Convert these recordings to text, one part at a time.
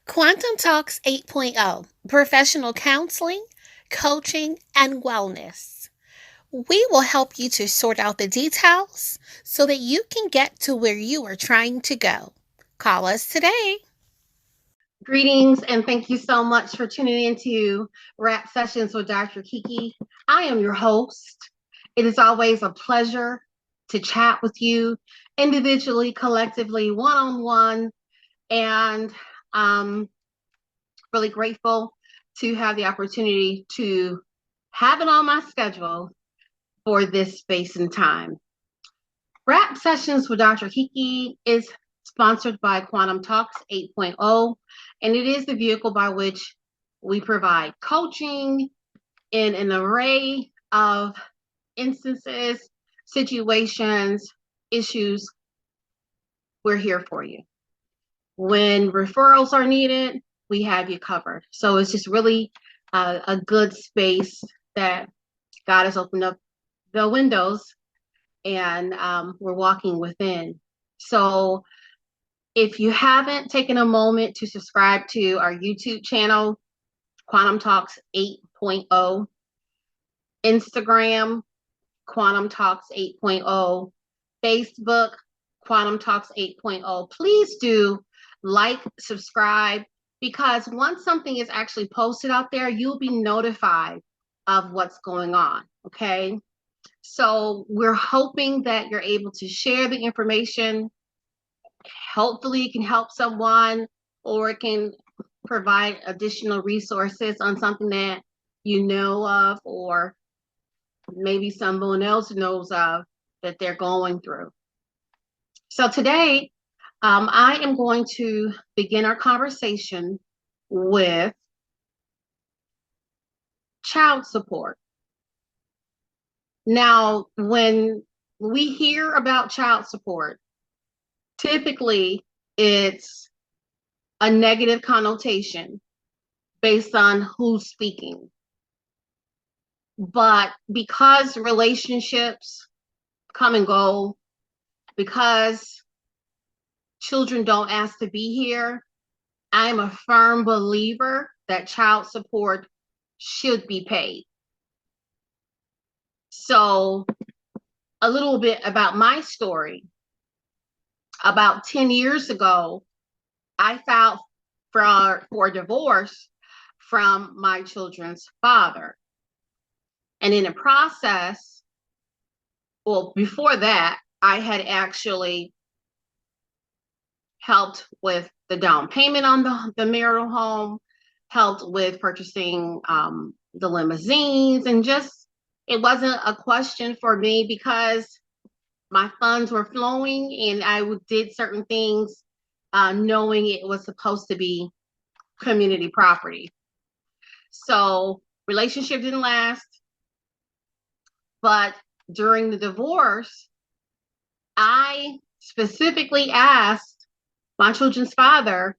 Quantum Talks 8.0 Professional Counseling, Coaching, and Wellness. We will help you to sort out the details so that you can get to where you are trying to go. Call us today. Greetings and thank you so much for tuning into Rap Sessions with Dr. Kiki. I am your host. It is always a pleasure to chat with you individually, collectively, one on one, and I'm really grateful to have the opportunity to have it on my schedule for this space and time. Rap Sessions with Dr. Kiki is sponsored by Quantum Talks 8.0, and it is the vehicle by which we provide coaching in an array of instances, situations, issues. We're here for you. When referrals are needed, we have you covered. So it's just really a good space that God has opened up the windows and we're walking within. So if you haven't taken a moment to subscribe to our YouTube channel, Quantum Talks 8.0, Instagram, Quantum Talks 8.0, Facebook, Quantum Talks 8.0, please do like, subscribe, because once something is actually posted out there, you'll be notified of what's going on, okay? So we're hoping that you're able to share the information. Hopefully it can help someone, or it can provide additional resources on something that you know of, or maybe someone else knows of that they're going through. So today, I am going to begin our conversation with child support. Now, when we hear about child support, typically it's a negative connotation based on who's speaking. But because relationships come and go, because children don't ask to be here, I'm a firm believer that child support should be paid. So a little bit about my story. About 10 years ago, I filed for divorce from my children's father. And in the process, well, before that, I had actually helped with the down payment on the marital home, helped with purchasing the limousines, and just, it wasn't a question for me because my funds were flowing and I did certain things knowing it was supposed to be community property. So relationship didn't last, but during the divorce, I specifically asked my children's father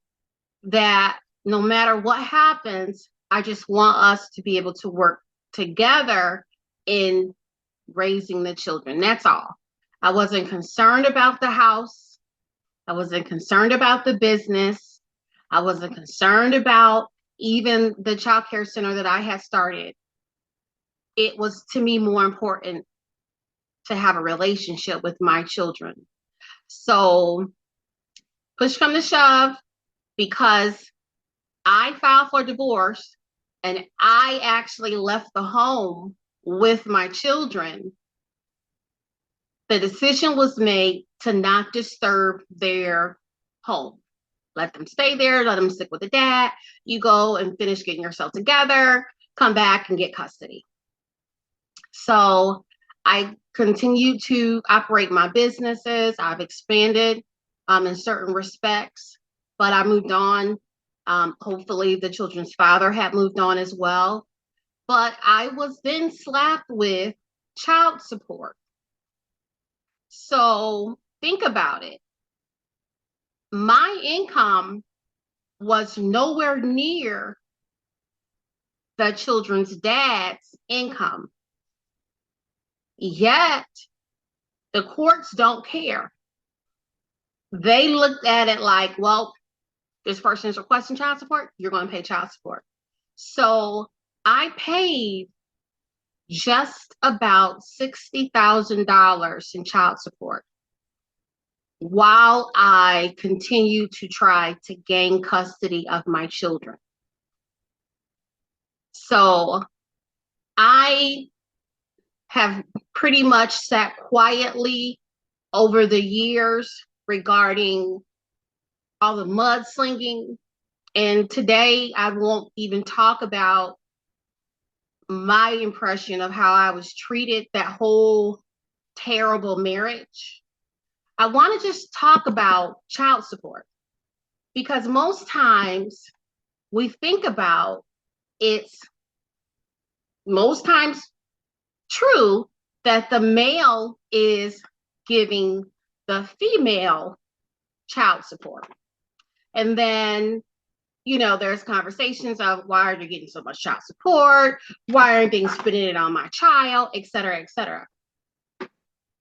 that no matter what happens, I just want us to be able to work together in raising the children. That's all. I wasn't concerned about the house. I wasn't concerned about the business. I wasn't concerned about even the child care center that I had started. It was, to me, more important to have a relationship with my children. So push come to shove, because I filed for divorce and I actually left the home with my children, the decision was made to not disturb their home. Let them stay there, let them stick with the dad. You go and finish getting yourself together, come back and get custody. So I continue to operate my businesses. I've expanded in certain respects, but I moved on. Hopefully the children's father had moved on as well. But I was then slapped with child support. So think about it. My income was nowhere near the children's dad's income. Yet the courts don't care. They looked at it like, well, this person is requesting child support, you're going to pay child support. So I paid just about $60,000 in child support while I continue to try to gain custody of my children. So I have pretty much sat quietly over the years regarding all the mudslinging. And today I won't even talk about my impression of how I was treated that whole terrible marriage. I want to just talk about child support, because most times we think about it's most times true that the male is giving the female child support. And then, there's conversations of, why are you getting so much child support? Why aren't they spending it on my child, et cetera, et cetera.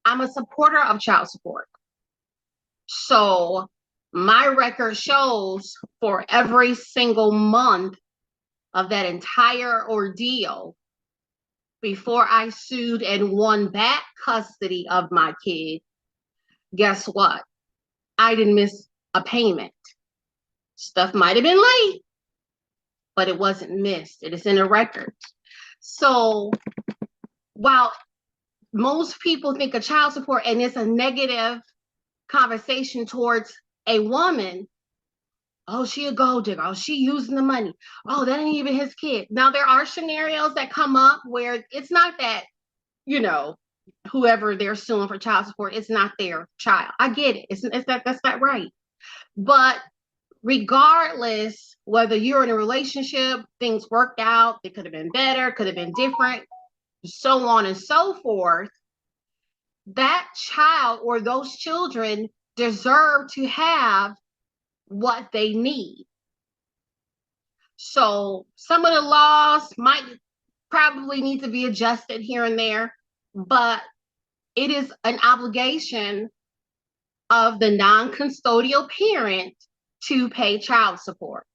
I'm a supporter of child support. So my record shows for every single month of that entire ordeal, before I sued and won back custody of my kid, guess what? I didn't miss a payment. Stuff might have been late, but it wasn't missed. It is in a record. So while most people think of child support and it's a negative conversation towards a woman, oh, she a gold digger, oh, she using the money, oh, that ain't even his kid. Now, there are scenarios that come up where it's not that, whoever they're suing for child support, it's not their child. I get it. That's not right. But regardless, whether you're in a relationship, things worked out, it could have been better, could have been different, so on and so forth, that child or those children deserve to have what they need. So some of the laws might probably need to be adjusted here and there, but it is an obligation of the non-custodial parent to pay child support.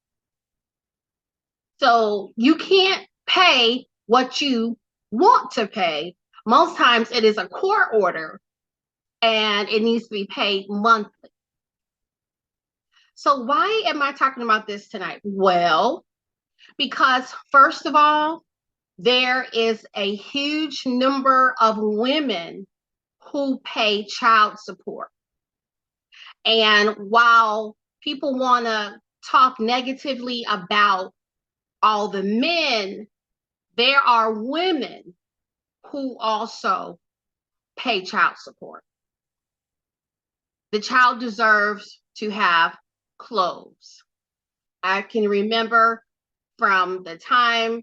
So you can't pay what you want to pay. Most times it is a court order and it needs to be paid monthly. So why am I talking about this tonight? Well, because first of all, there is a huge number of women who pay child support. And while people want to talk negatively about all the men, there are women who also pay child support. The child deserves to have clothes. I can remember from the time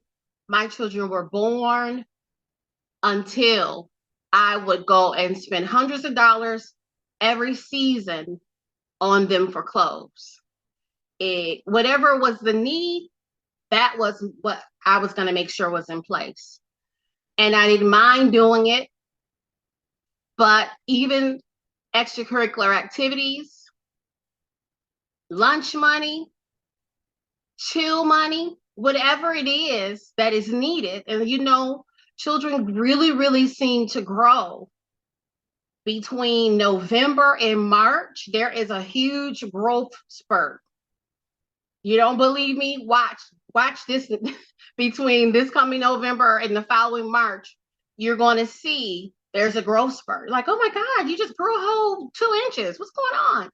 my children were born until I would go and spend hundreds of dollars every season on them for clothes. Whatever was the need, that was what I was going to make sure was in place. And I didn't mind doing it. But even extracurricular activities, lunch money, chill money, whatever it is that is needed. And children really, really seem to grow between November and March. There is a huge growth spurt. You don't believe me? Watch this. Between this coming November and the following March, you're going to see there's a growth spurt. Like, oh my God, you just grew a whole 2 inches. What's going on?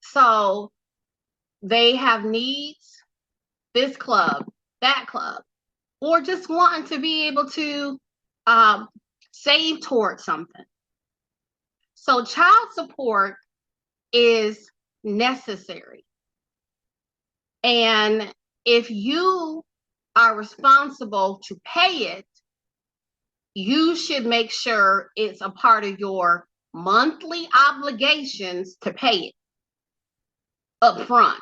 So they have needs, this club, that club, or just wanting to be able to save towards something. So child support is necessary. And if you are responsible to pay it, you should make sure it's a part of your monthly obligations to pay it up front.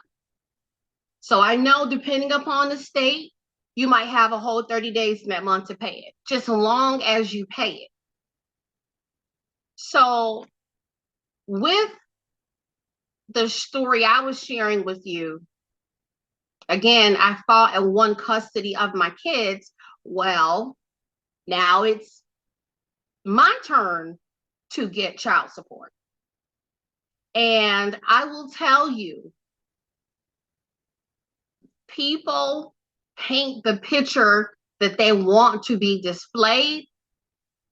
So I know, depending upon the state, you might have a whole 30 days in that month to pay it, just as long as you pay it. So with the story I was sharing with you, again, I fought and won custody of my kids. Well, now it's my turn to get child support. And I will tell you, people paint the picture that they want to be displayed,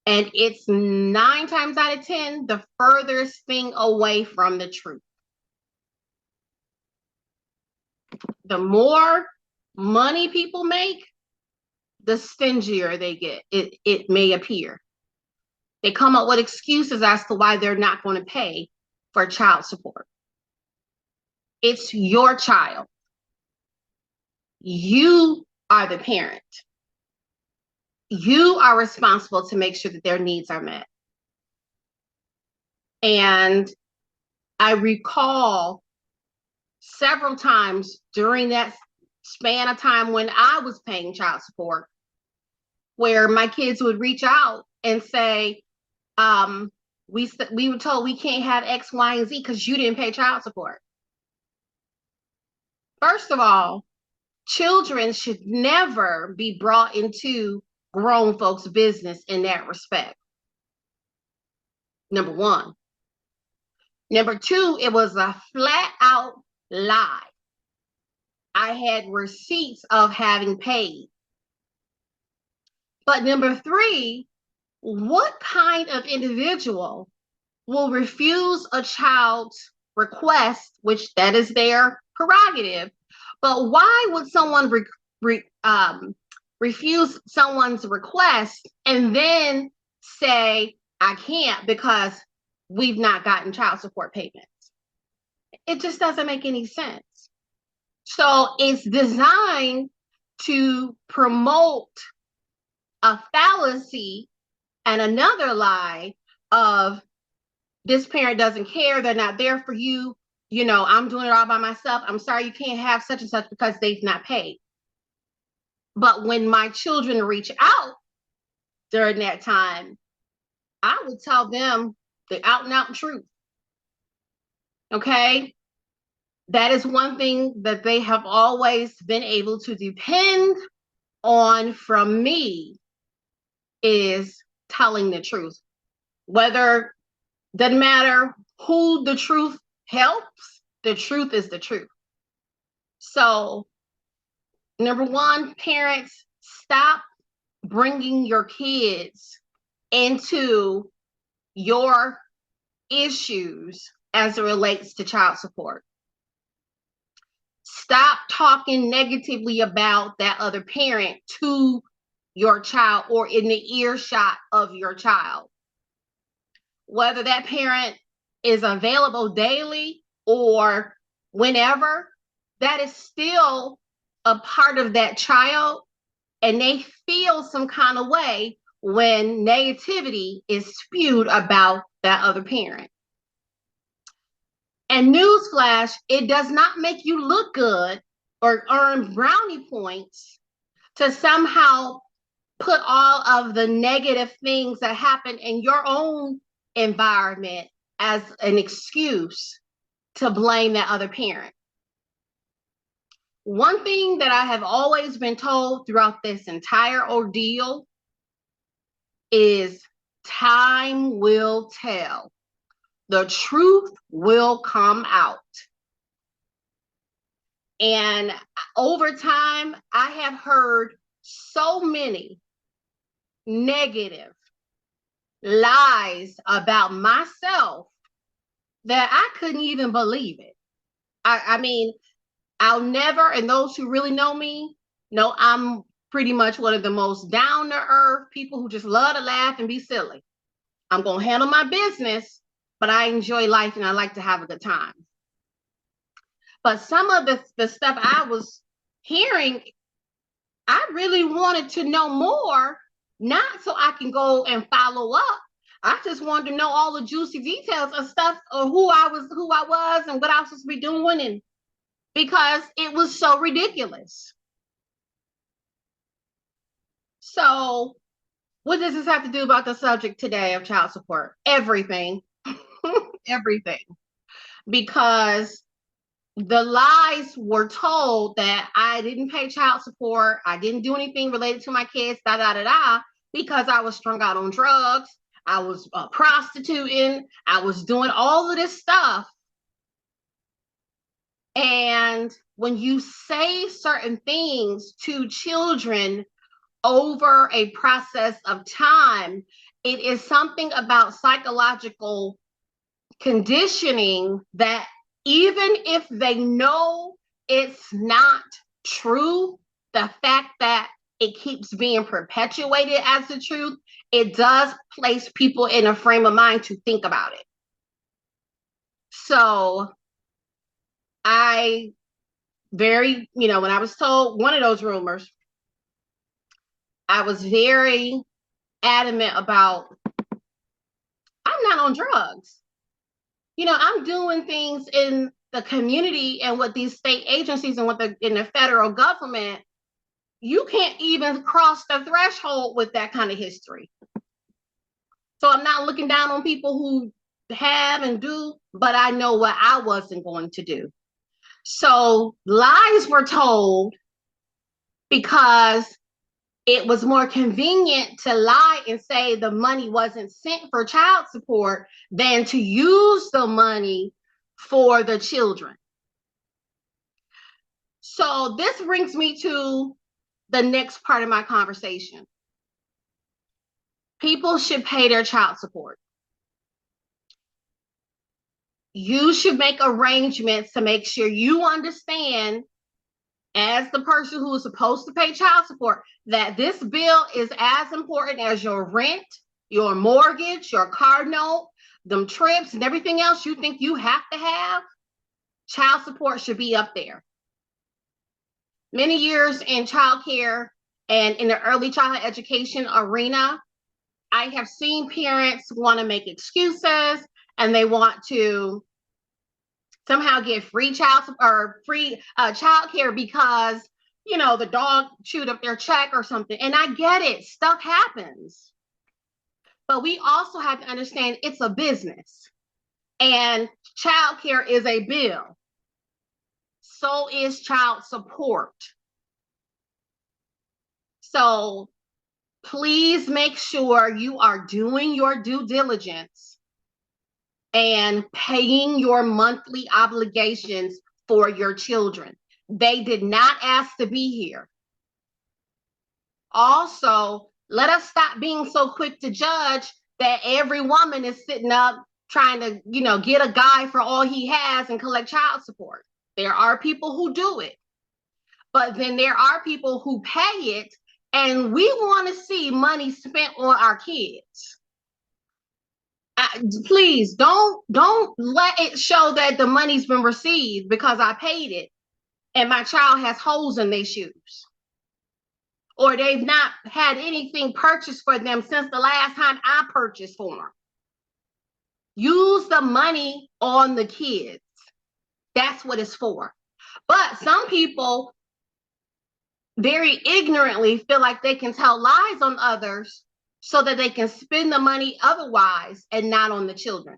and it's 9 times out of 10 the furthest thing away from the truth. The more money people make, the stingier they get, it may appear. They come up with excuses as to why they're not going to pay for child support. It's your child. You are the parent. You are responsible to make sure that their needs are met. And I recall several times during that span of time when I was paying child support, where my kids would reach out and say, we were told we can't have X, Y, and Z because you didn't pay child support. First of all, children should never be brought into grown folks' business in that respect. Number one. Number two, it was a flat out lie. I had receipts of having paid. But number three, what kind of individual will refuse a child's request, which that is their prerogative, but why would someone refuse someone's request and then say, I can't because we've not gotten child support payments? It just doesn't make any sense. So it's designed to promote a fallacy and another lie of this parent doesn't care, they're not there for you, you know, I'm doing it all by myself, I'm sorry you can't have such and such because they've not paid. But when my children reach out during that time, I would tell them the out and out truth. Okay? That is one thing that they have always been able to depend on from me, is telling the truth. Whether, doesn't matter who the truth helps, the truth is the truth. So, number one, parents, stop bringing your kids into your issues as it relates to child support. Stop talking negatively about that other parent to your child or in the earshot of your child. Whether that parent is available daily or whenever, that is still a part of that child, and they feel some kind of way when negativity is spewed about that other parent. And newsflash, it does not make you look good or earn brownie points to somehow put all of the negative things that happen in your own environment as an excuse to blame that other parent. One thing that I have always been told throughout this entire ordeal is time will tell. The truth will come out. And over time, I have heard so many negative lies about myself that I couldn't even believe it. I mean, I'll never, and those who really know me know I'm pretty much one of the most down to earth people who just love to laugh and be silly. I'm going to handle my business, but I enjoy life and I like to have a good time. But some of the stuff I was hearing, I really wanted to know more, not so I can go and follow up. I just wanted to know all the juicy details of stuff of who I was and what I was supposed to be doing, and because it was so ridiculous. So what does this have to do about the subject today of child support? Everything. Everything. because the lies were told that I didn't pay child support, I didn't do anything related to my kids, da da da da, because I was strung out on drugs, I was prostituting, I was doing all of this stuff. And when you say certain things to children over a process of time, it is something about psychological conditioning that even if they know it's not true, the fact that it keeps being perpetuated as the truth, it does place people in a frame of mind to think about it. So I when I was told one of those rumors, I was very adamant about, I'm not on drugs. I'm doing things in the community and with these state agencies and in the federal government. You can't even cross the threshold with that kind of history. So I'm not looking down on people who have and do, but I know what I wasn't going to do. So lies were told because it was more convenient to lie and say the money wasn't sent for child support than to use the money for the children. So this brings me to the next part of my conversation. People should pay their child support. You should make arrangements to make sure you understand, as the person who is supposed to pay child support, that this bill is as important as your rent, your mortgage, your car note, them trips, and everything else you think you have to have. Child support should be up there. Many years in childcare and in the early childhood education arena, I have seen parents want to make excuses and they want to somehow get free child care because the dog chewed up their check or something. And I get it, stuff happens, but we also have to understand it's a business, and child care is a bill. So is child support. So please make sure you are doing your due diligence and paying your monthly obligations for your children. They did not ask to be here. Also, let us stop being so quick to judge that every woman is sitting up trying to, get a guy for all he has and collect child support. There are people who do it, but then there are people who pay it, and we want to see money spent on our kids. Please don't let it show that the money's been received because I paid it and my child has holes in their shoes, or they've not had anything purchased for them since the last time I purchased for them. Use the money on the kids. That's what it's for. But some people very ignorantly feel like they can tell lies on others so that they can spend the money otherwise and not on the children,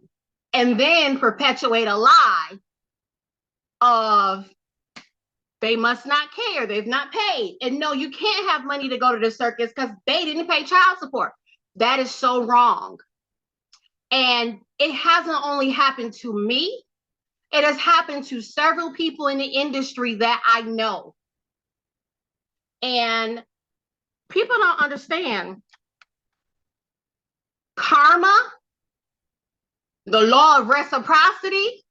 and then perpetuate a lie of they must not care, they've not paid. And no, you can't have money to go to the circus because they didn't pay child support. That is so wrong. And it hasn't only happened to me, it has happened to several people in the industry that I know. And people don't understand karma, the law of reciprocity.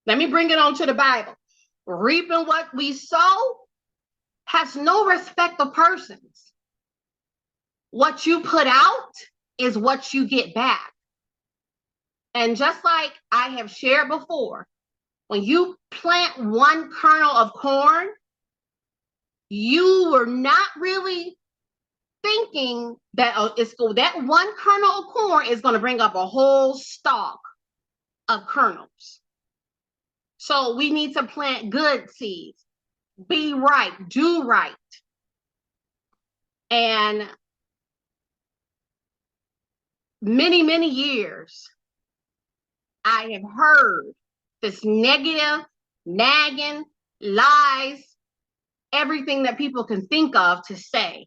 Let me bring it on to the Bible. Reaping what we sow has no respect of persons. What you put out is what you get back. And just like I have shared before, when you plant one kernel of corn, you were not really thinking that that one kernel of corn is going to bring up a whole stalk of kernels. So we need to plant good seeds, be right, do right. And many, many years, I have heard this negative, nagging, lies, everything that people can think of to say.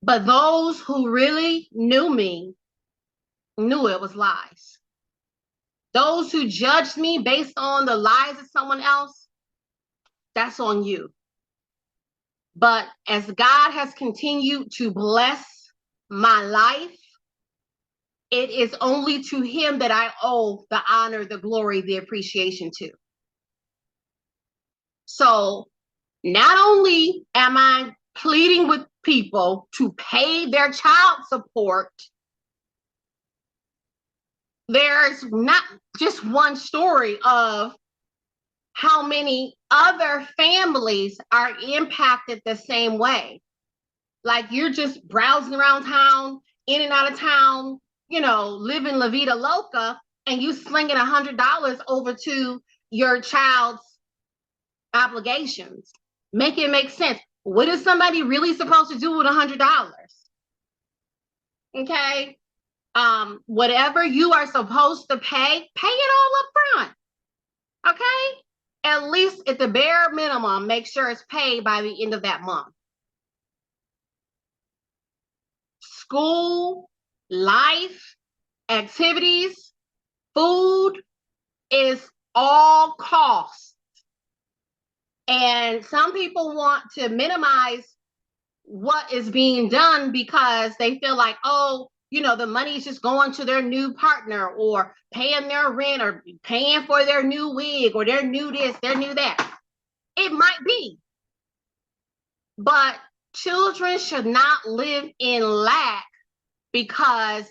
But those who really knew me knew it was lies. Those who judged me based on the lies of someone else, that's on you. But as God has continued to bless my life, it is only to him that I owe the honor, the glory, the appreciation to. So not only am I pleading with people to pay their child support, there's not just one story of how many other families are impacted the same way. Like you're just browsing around town, in and out of town, living La Vida Loca, and you slinging $100 over to your child's obligations. Make it make sense. What is somebody really supposed to do with $100? Okay. Whatever you are supposed to pay it all up front. Okay. At least at the bare minimum, make sure it's paid by the end of that month. School, life, activities, food is all cost. And some people want to minimize what is being done because they feel like, oh, the money is just going to their new partner or paying their rent or paying for their new wig or their new this, their new that. It might be. But children should not live in lack because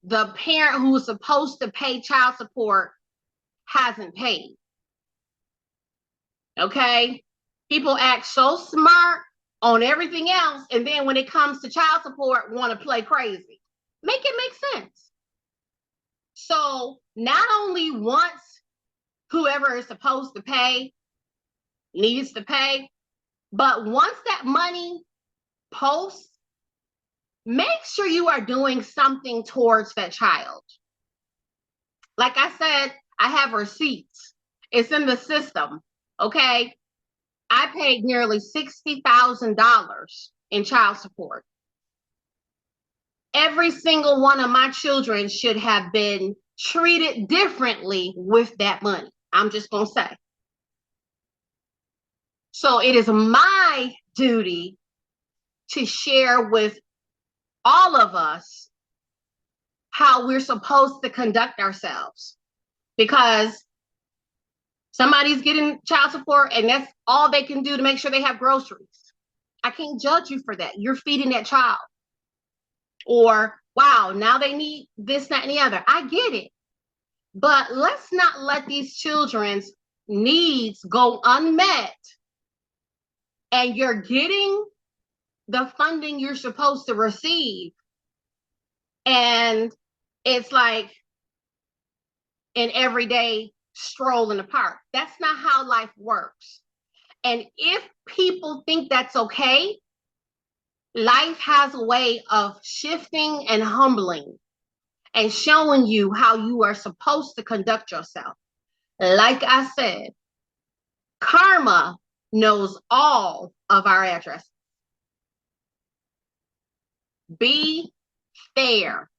the parent who is supposed to pay child support hasn't paid. Okay? People act so smart on everything else, and then when it comes to child support, want to play crazy. Make it make sense. So not only once whoever is supposed to pay needs to pay, but once that money posts, make sure you are doing something towards that child. Like I said, I have receipts. It's in the system. Okay. I paid nearly $60,000 in child support. Every single one of my children should have been treated differently with that money. I'm just going to say. So it is my duty to share with all of us how we're supposed to conduct ourselves, because somebody's getting child support and that's all they can do to make sure they have groceries. I can't judge you for that. You're feeding that child. Or, wow, now they need this, that, and the other. I get it. But let's not let these children's needs go unmet. And you're getting the funding you're supposed to receive. And it's like an everyday stroll in the park. That's not how life works. And if people think that's okay, life has a way of shifting and humbling and showing you how you are supposed to conduct yourself. Like I said, karma knows all of our addresses. Be fair.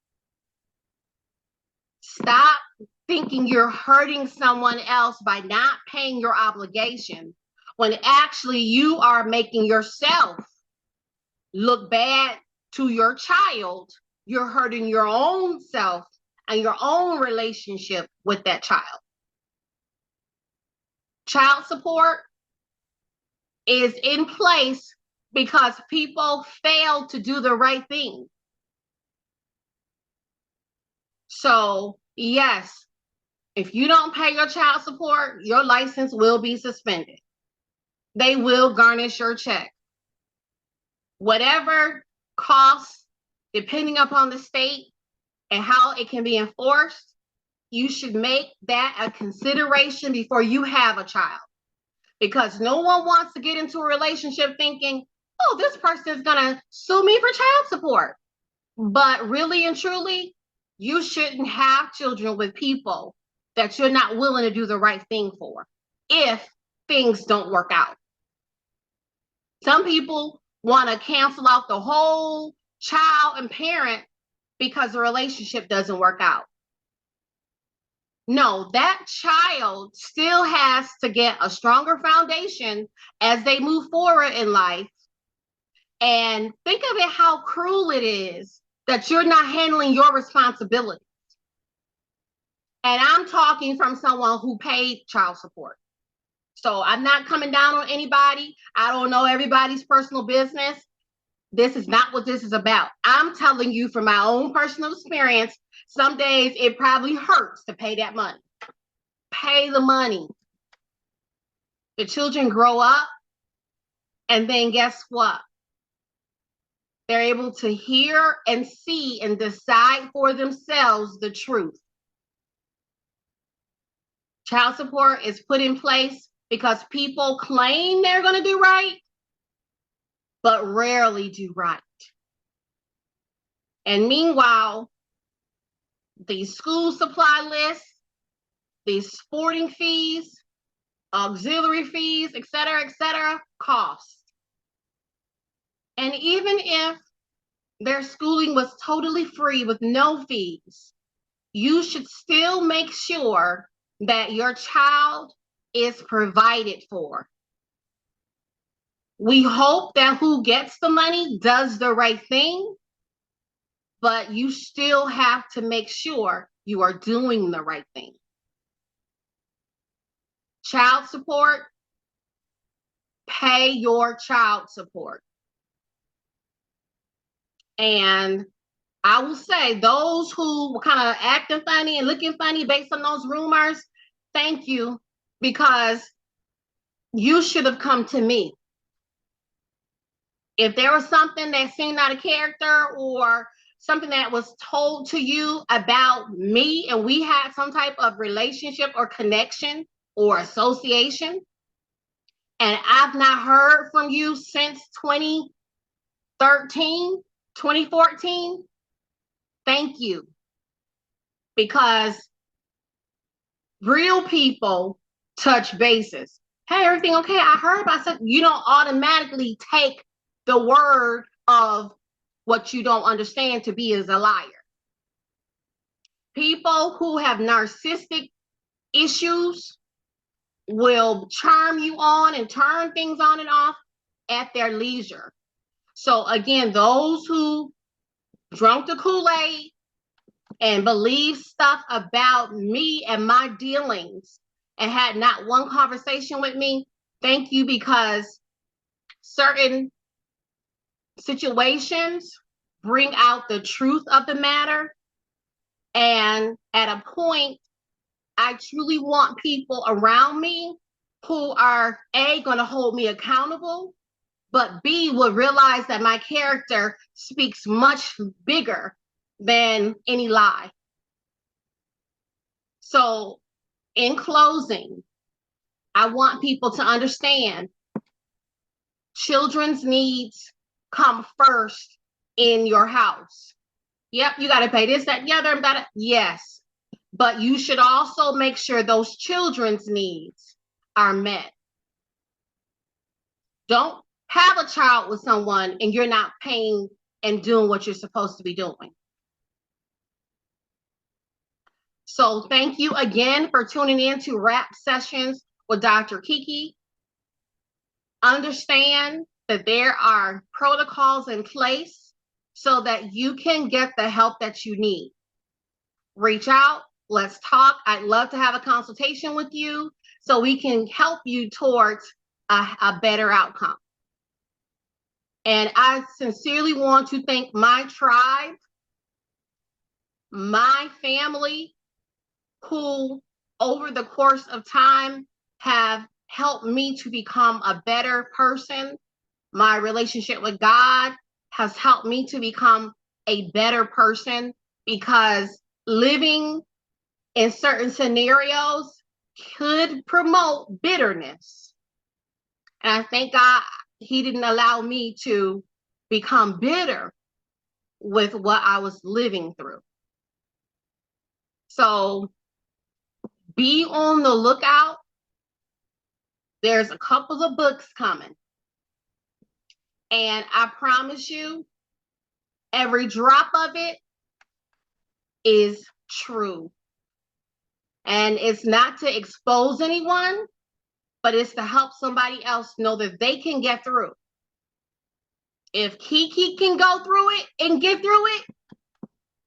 Stop thinking you're hurting someone else by not paying your obligation when actually you are making yourself look bad to your child. You're hurting your own self and your own relationship with that child. Child support is in place because people fail to do the right thing. So, yes, if you don't pay your child support, your license will be suspended. They will garnish your check. Whatever costs, depending upon the state and how it can be enforced, you should make that a consideration before you have a child. Because no one wants to get into a relationship thinking, oh, this person is going to sue me for child support. But really and truly, You shouldn't have children with people that you're not willing to do the right thing for if things don't work out. Some people want to cancel out the whole child and parent because the relationship doesn't work out. No, that child still has to get a stronger foundation as they move forward in life. And think of it how cruel it is that you're not handling your responsibility. And I'm talking from someone who paid child support. So I'm not coming down on anybody. I don't know everybody's personal business. This is not what this is about. I'm telling you from my own personal experience, some days it probably hurts to pay that money. Pay the money. The children grow up, and then guess what? They're able to hear and see and decide for themselves the truth. Child support is put in place because people claim they're going to do right, but rarely do right. And meanwhile, these school supply lists, these sporting fees, auxiliary fees, et cetera, cost. And even if their schooling was totally free with no fees, you should still make sure that your child is provided for. We hope that who gets the money does the right thing, but you still have to make sure you are doing the right thing. Child support, pay your child support. And I will say those who were kind of acting funny and looking funny based on those rumors, thank you, because you should have come to me. If there was something that seemed out of character or something that was told to you about me and we had some type of relationship or connection or association, and I've not heard from you since 2013, 2014, thank you. Because real people touch bases. Hey, everything okay? I heard about something. You don't automatically take the word of what you don't understand to be as a liar. People who have narcissistic issues will charm you on and turn things on and off at their leisure. So again, those who drunk the Kool-Aid and believe stuff about me and my dealings and had not one conversation with me, thank you, because certain situations bring out the truth of the matter. And at a point, I truly want people around me who are A, going to hold me accountable, but B, will realize that my character speaks much bigger than any lie. So in closing, I want people to understand children's needs come first in your house. Yep, you got to pay this, that, and the other. Yes, but you should also make sure those children's needs are met. Don't have a child with someone and you're not paying and doing what you're supposed to be doing. So thank you again for tuning in to Rap Sessions with Dr. Kiki. Understand that there are protocols in place so that you can get the help that you need. Reach out, let's talk. I'd love to have a consultation with you so we can help you towards a better outcome. And I sincerely want to thank my tribe, my family, who over the course of time have helped me to become a better person. My relationship with God has helped me to become a better person, because living in certain scenarios could promote bitterness. And I thank God He didn't allow me to become bitter with what I was living through. So be on the lookout. There's a couple of books coming. And I promise you, every drop of it is true. And it's not to expose anyone, but it's to help somebody else know that they can get through. If Kiki can go through it and get through it,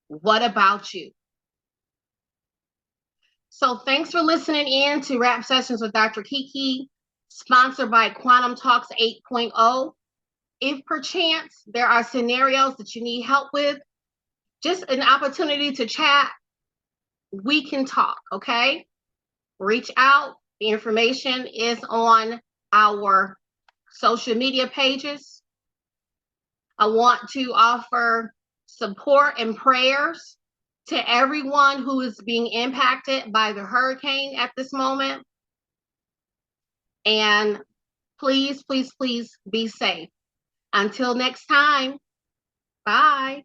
what about you? So thanks for listening in to Rap Sessions with Dr. Kiki, sponsored by Quantum Talks 8.0. If perchance there are scenarios that you need help with, just an opportunity to chat, we can talk, okay? Reach out. The information is on our social media pages. I want to offer support and prayers to everyone who is being impacted by the hurricane at this moment. And please, please, please be safe. Until next time, bye.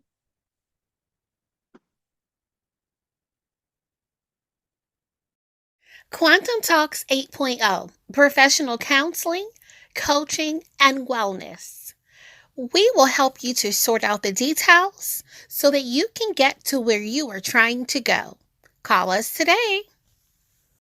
Quantum Talks 8.0, professional counseling, coaching, and wellness. We will help you to sort out the details so that you can get to where you are trying to go. Call us today.